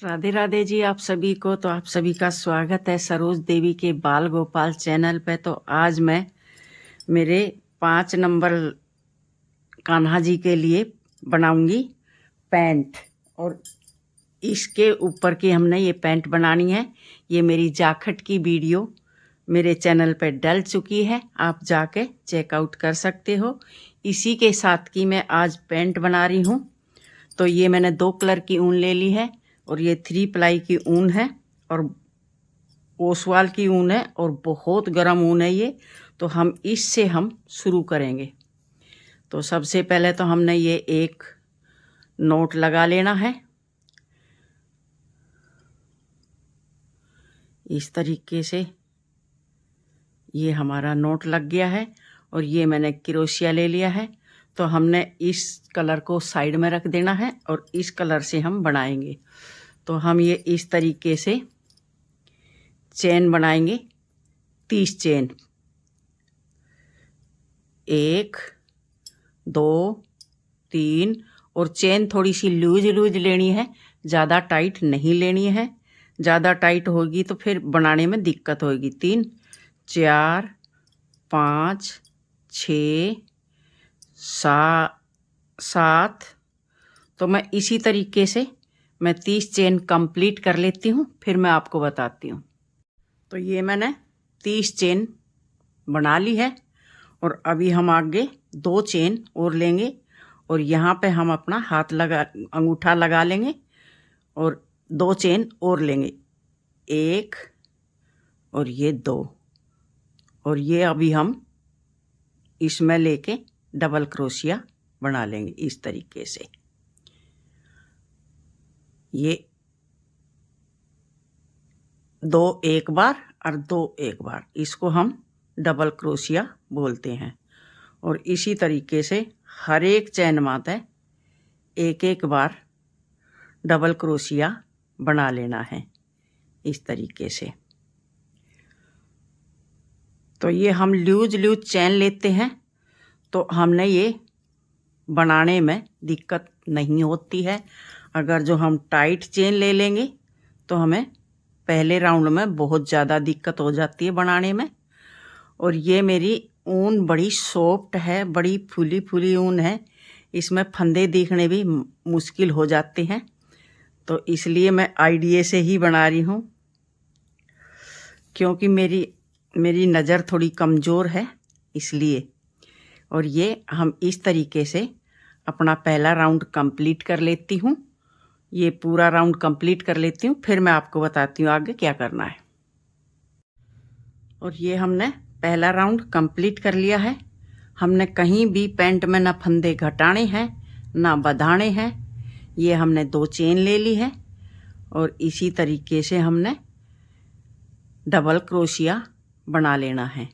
राधे राधे जी। आप सभी को तो आप सभी का स्वागत है सरोज देवी के बाल गोपाल चैनल पे। तो आज मैं मेरे 5 नंबर कान्हा जी के लिए बनाऊंगी पैंट। और इसके ऊपर की हमने ये पैंट बनानी है। ये मेरी जाखट की वीडियो मेरे चैनल पे डल चुकी है, आप जाके चेकआउट कर सकते हो। इसी के साथ की मैं आज पैंट बना रही हूँ। तो ये मैंने 2 कलर की ऊन ले ली है और ये 3 प्लाई की ऊन है और ओसवाल की ऊन है और बहुत गर्म ऊन है ये। तो हम इससे शुरू करेंगे। तो सबसे पहले तो हमने ये एक नोट लगा लेना है इस तरीके से। ये हमारा नोट लग गया है और ये मैंने क्रोशिया ले लिया है। तो हमने इस कलर को साइड में रख देना है और इस कलर से हम बनाएंगे। तो हम ये इस तरीके से चेन बनाएंगे, 30 चेन। 1 2 3 और चेन थोड़ी सी लूज लूज लेनी है, ज़्यादा टाइट नहीं लेनी है। ज़्यादा टाइट होगी तो फिर बनाने में दिक्कत होगी। 3 4 5 6 7। तो मैं इसी तरीके से मैं 30 चेन कंप्लीट कर लेती हूँ, फिर मैं आपको बताती हूँ। तो ये मैंने 30 चेन बना ली है और अभी हम आगे 2 चेन और लेंगे और यहाँ पे हम अपना हाथ लगा, अंगूठा लगा लेंगे और 2 चेन और लेंगे। 1 और ये 2 और ये अभी हम इसमें लेके डबल क्रोशिया बना लेंगे इस तरीके से। ये 2 एक बार और 2 एक बार, इसको हम डबल क्रोशिया बोलते हैं। और इसी तरीके से हर एक चैन माथे एक एक बार डबल क्रोशिया बना लेना है इस तरीके से। तो ये हम लूज लूज चैन लेते हैं तो हमने ये बनाने में दिक्कत नहीं होती है। अगर जो हम टाइट चेन ले लेंगे तो हमें पहले राउंड में बहुत ज़्यादा दिक्कत हो जाती है बनाने में। और ये मेरी ऊन बड़ी सॉफ्ट है, बड़ी फूली फूली ऊन है, इसमें फंदे दिखने भी मुश्किल हो जाते हैं। तो इसलिए मैं आइडिया से ही बना रही हूँ, क्योंकि मेरी नज़र थोड़ी कमज़ोर है इसलिए। और ये हम इस तरीके से अपना पहला राउंड कंप्लीट कर लेती हूँ। ये पूरा राउंड कंप्लीट कर लेती हूँ, फिर मैं आपको बताती हूँ आगे क्या करना है। और ये हमने पहला राउंड कंप्लीट कर लिया है। हमने कहीं भी पैंट में ना फंदे घटाने हैं ना बढ़ाने हैं। ये हमने 2 चेन ले ली है और इसी तरीके से हमने डबल क्रोशिया बना लेना है।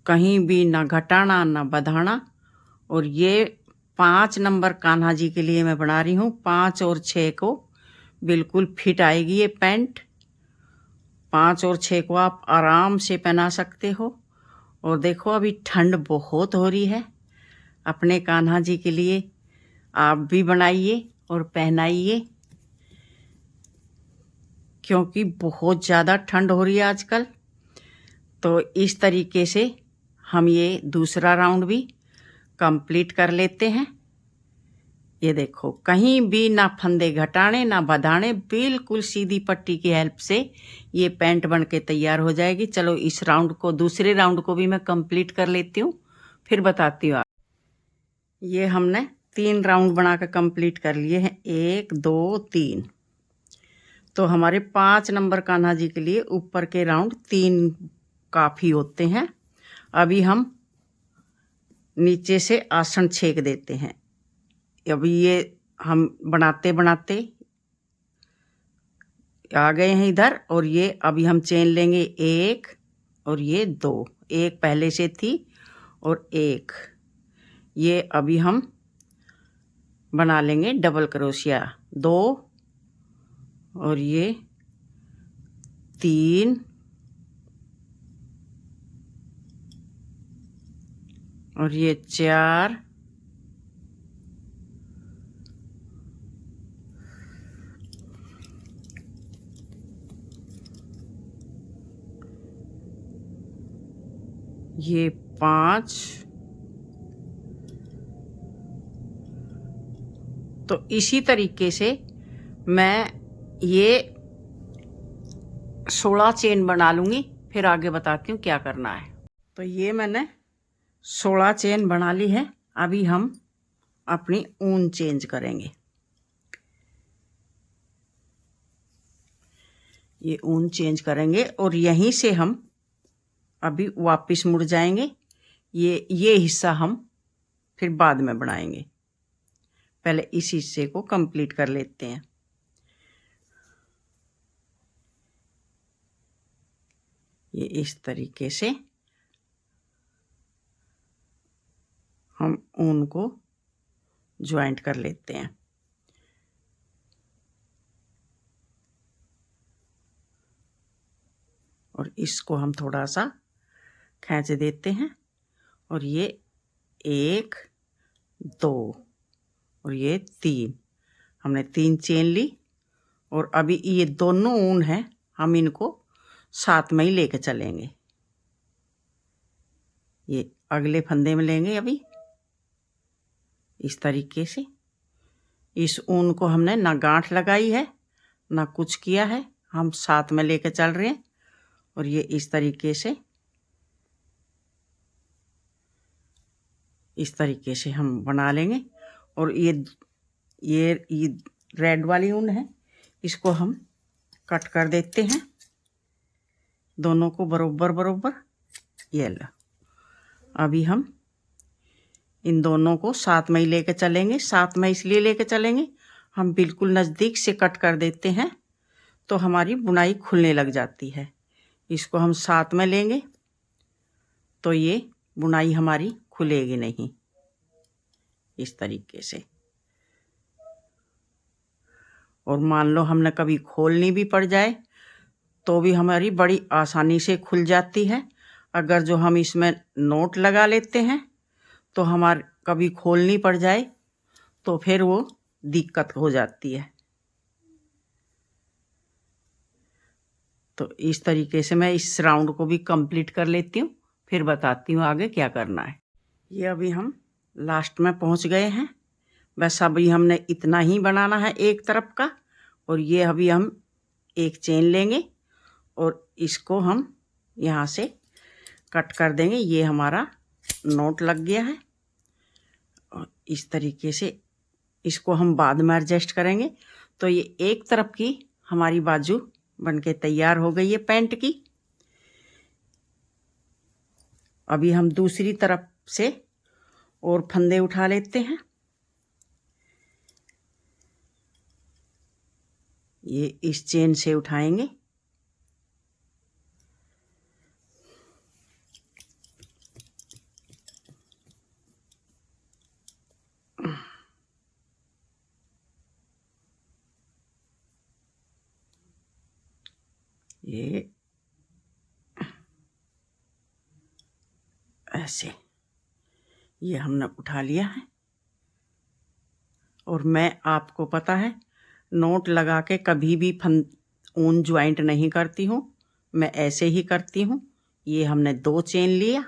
कहीं भी ना घटाना ना बढ़ाना। और ये 5 नंबर कान्हा जी के लिए मैं बना रही हूँ। 5 और 6 को बिल्कुल फिट आएगी ये पैंट। 5 और 6 को आप आराम से पहना सकते हो। और देखो अभी ठंड बहुत हो रही है, अपने कान्हा जी के लिए आप भी बनाइए और पहनाइए, क्योंकि बहुत ज़्यादा ठंड हो रही है आजकल। तो इस तरीके से हम ये दूसरा राउंड भी कंप्लीट कर लेते हैं। ये देखो कहीं भी ना फंदे घटाने ना बढ़ाने, बिल्कुल सीधी पट्टी की हेल्प से ये पैंट बन के तैयार हो जाएगी। चलो इस राउंड को, दूसरे राउंड को भी मैं कंप्लीट कर लेती हूँ, फिर बताती हूँ। ये हमने 3 राउंड बना कर कंप्लीट कर लिए हैं, 1 2 3। तो हमारे 5 नंबर कान्हा जी के लिए ऊपर के राउंड 3 काफ़ी होते हैं। अभी हम नीचे से आसन छेक देते हैं। अभी ये हम बनाते बनाते आ गए हैं इधर। और ये अभी हम चेन लेंगे 1 और ये 2, 1 पहले से थी और 1 ये अभी हम बना लेंगे डबल क्रोशिया। 2 और ये 3 और ये 4 ये 5, तो इसी तरीके से मैं ये 16 चेन बना लूँगी, फिर आगे बताती हूँ क्या करना है। तो ये मैंने 16 चेन बना ली है। अभी हम अपनी ऊन चेंज करेंगे। ये ऊन चेंज करेंगे और यहीं से हम अभी वापस मुड़ जाएंगे। ये हिस्सा हम फिर बाद में बनाएंगे, पहले इस हिस्से को कंप्लीट कर लेते हैं। ये इस तरीके से हम ऊन को ज्वाइंट कर लेते हैं। और इसको हम थोड़ा सा खींच देते हैं और ये 1 2 और ये 3, हमने 3 चेन ली। और अभी ये दोनों ऊन हैं, हम इनको साथ में ही लेके चलेंगे। ये अगले फंदे में लेंगे अभी इस तरीके से। इस ऊन को हमने ना गांठ लगाई है ना कुछ किया है, हम साथ में लेके चल रहे हैं। और ये इस तरीके से हम बना लेंगे। और ये रेड वाली ऊन है, इसको हम कट कर देते हैं दोनों को बरोबर बरोबर। ये लो, अभी हम इन दोनों को साथ में ही लेके चलेंगे। साथ में इसलिए लेके चलेंगे, हम बिल्कुल नज़दीक से कट कर देते हैं तो हमारी बुनाई खुलने लग जाती है। इसको हम साथ में लेंगे तो ये बुनाई हमारी खुलेगी नहीं, इस तरीके से। और मान लो हमने कभी खोलनी भी पड़ जाए तो भी हमारी बड़ी आसानी से खुल जाती है। अगर जो हम इसमें नोट लगा लेते हैं तो हमारे कभी खोलनी पड़ जाए तो फिर वो दिक्कत हो जाती है। तो इस तरीके से मैं इस राउंड को भी कंप्लीट कर लेती हूँ, फिर बताती हूँ आगे क्या करना है। ये अभी हम लास्ट में पहुँच गए हैं। बस अभी हमने इतना ही बनाना है एक तरफ का। और ये अभी हम एक चेन लेंगे और इसको हम यहाँ से कट कर देंगे। ये हमारा नोट लग गया है और इस तरीके से इसको हम बाद में एडजस्ट करेंगे। तो ये एक तरफ की हमारी बाजू बनके तैयार हो गई है पैंट की। अभी हम दूसरी तरफ से और फंदे उठा लेते हैं। ये इस चेन से उठाएंगे। ये ऐसे ये हमने उठा लिया है। और मैं, आपको पता है, नोट लगा के कभी भी ऊन ज्वाइंट नहीं करती हूँ, मैं ऐसे ही करती हूँ। ये हमने 2 चेन लिया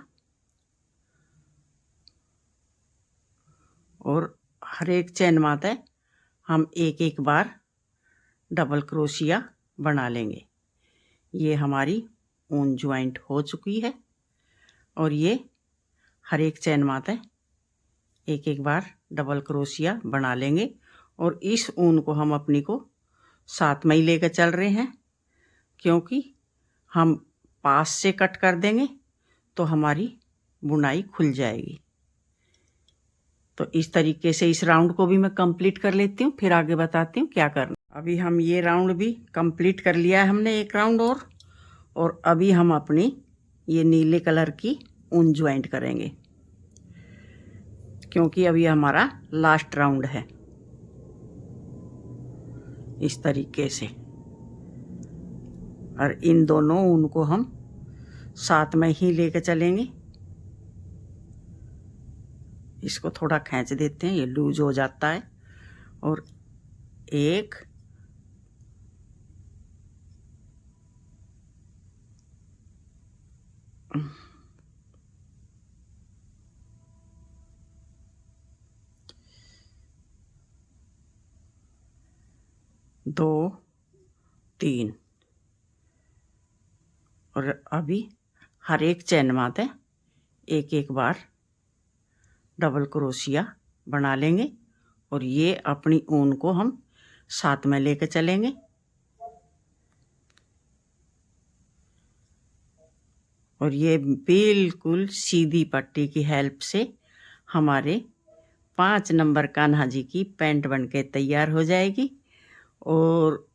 और हर एक चेन माथे हम एक एक बार डबल क्रोशिया बना लेंगे। ये हमारी ऊन ज्वाइंट हो चुकी है। और ये हर एक चेन माथे एक एक बार डबल क्रोशिया बना लेंगे। और इस ऊन को हम अपनी को साथ में ही लेकर चल रहे हैं, क्योंकि हम पास से कट कर देंगे तो हमारी बुनाई खुल जाएगी। तो इस तरीके से इस राउंड को भी मैं कंप्लीट कर लेती हूँ, फिर आगे बताती हूँ क्या करना। अभी हम ये राउंड भी कंप्लीट कर लिया है हमने, एक राउंड और अभी हम अपनी ये नीले कलर की ऊन ज्वाइंट करेंगे, क्योंकि अभी हमारा लास्ट राउंड है। इस तरीके से और इन दोनों ऊन को हम साथ में ही लेके चलेंगे। इसको थोड़ा खींच देते हैं, ये लूज हो जाता है। और 1 2 2 3 और अभी हर एक चैन माथे एक एक बार डबल क्रोशिया बना लेंगे और ये अपनी ऊन को हम साथ में लेके चलेंगे। और ये बिल्कुल सीधी पट्टी की हेल्प से हमारे 5 नंबर कान्हा जी की पैंट बनके तैयार हो जाएगी। और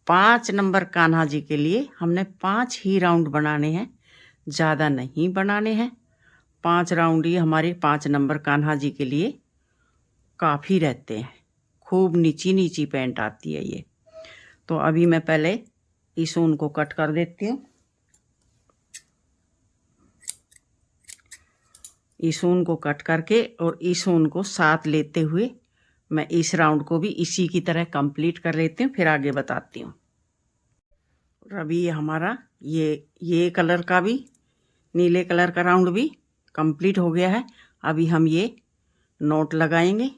5 नंबर कान्हा जी के लिए हमने 5 ही राउंड बनाने हैं, ज़्यादा नहीं बनाने हैं। 5 राउंड ही हमारे 5 नंबर कान्हा जी के लिए काफ़ी रहते हैं। खूब नीची नीची पैंट आती है ये। तो अभी मैं पहले इस ऊन को कट कर देती हूँ। इस ऊन को कट करके और इस ऊन को साथ लेते हुए मैं इस राउंड को भी इसी की तरह कंप्लीट कर लेती हूँ, फिर आगे बताती हूँ। और अभी हमारा ये कलर का भी, नीले कलर का राउंड भी कंप्लीट हो गया है। अभी हम ये नोट लगाएंगे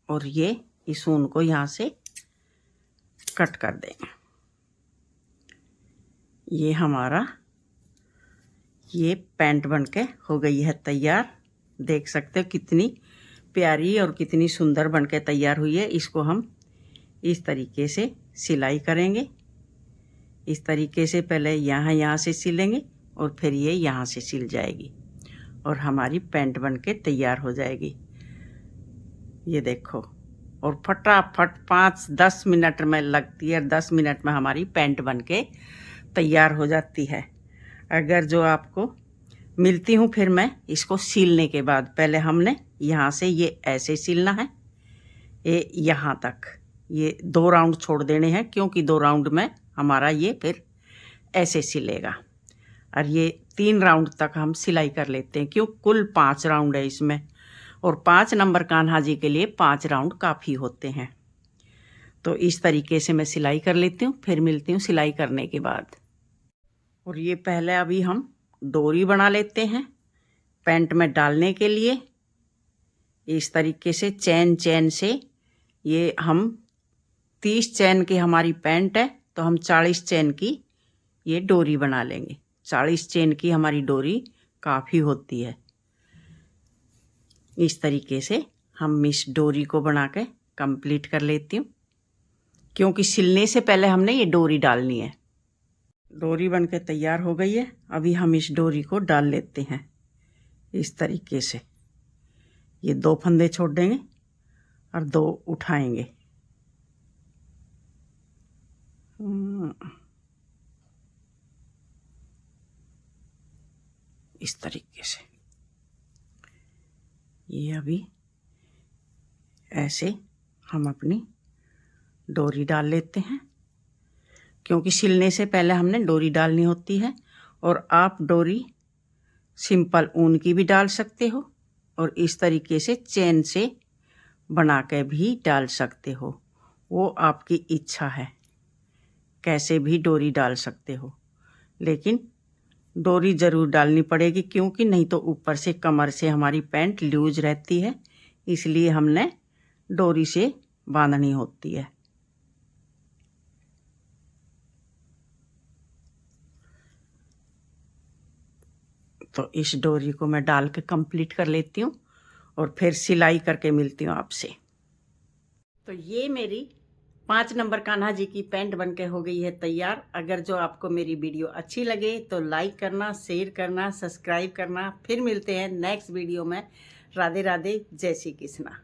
और ये इस ऊन को यहाँ से कट कर देंगे। ये हमारा ये पैंट बनके हो गई है तैयार। देख सकते हो कितनी प्यारी और कितनी सुंदर बनके तैयार हुई है। इसको हम इस तरीके से सिलाई करेंगे। इस तरीके से पहले यहाँ से सिलेंगे और फिर ये यहाँ से सिल जाएगी और हमारी पैंट बनके तैयार हो जाएगी। ये देखो, और फटाफट 5-10 मिनट में लगती है। 10 मिनट में हमारी पैंट बनके तैयार हो जाती है। अगर जो आपको मिलती हूँ फिर मैं इसको सिलने के बाद, पहले हमने यहाँ से ये ऐसे सिलना है, ये यहाँ तक, ये 2 राउंड छोड़ देने हैं क्योंकि 2 राउंड में हमारा ये फिर ऐसे सिलेगा। और ये 3 राउंड तक हम सिलाई कर लेते हैं क्यों कुल 5 राउंड है इसमें, और 5 नंबर कान्हा जी के लिए 5 राउंड काफ़ी होते हैं। तो इस तरीके से मैं सिलाई कर लेती हूँ, फिर मिलती हूँ सिलाई करने के बाद। और ये पहले अभी हम डोरी बना लेते हैं पैंट में डालने के लिए। इस तरीके से चैन से ये हम 30 चैन की हमारी पैंट है तो हम 40 चैन की ये डोरी बना लेंगे। 40 चैन की हमारी डोरी काफ़ी होती है। इस तरीके से हम इस डोरी को बना के कंप्लीट कर लेती हूँ क्योंकि सिलने से पहले हमने ये डोरी डालनी है। डोरी बनके तैयार हो गई है। अभी हम इस डोरी को डाल लेते हैं इस तरीके से। ये 2 फंदे छोड़ देंगे और 2 उठाएंगे। इस तरीके से ये अभी ऐसे हम अपनी डोरी डाल लेते हैं क्योंकि सिलने से पहले हमने डोरी डालनी होती है। और आप डोरी सिंपल ऊन की भी डाल सकते हो और इस तरीके से चैन से बना के भी डाल सकते हो, वो आपकी इच्छा है, कैसे भी डोरी डाल सकते हो। लेकिन डोरी ज़रूर डालनी पड़ेगी क्योंकि नहीं तो ऊपर से कमर से हमारी पैंट लूज रहती है, इसलिए हमने डोरी से बांधनी होती है। तो इस डोरी को मैं डाल के कंप्लीट कर लेती हूँ और फिर सिलाई करके मिलती हूँ आपसे। तो ये मेरी 5 नंबर कान्हा जी की पैंट बनके हो गई है तैयार। अगर जो आपको मेरी वीडियो अच्छी लगे तो लाइक करना, शेयर करना, सब्सक्राइब करना। फिर मिलते हैं नेक्स्ट वीडियो में। राधे राधे, जय श्री कृष्णा।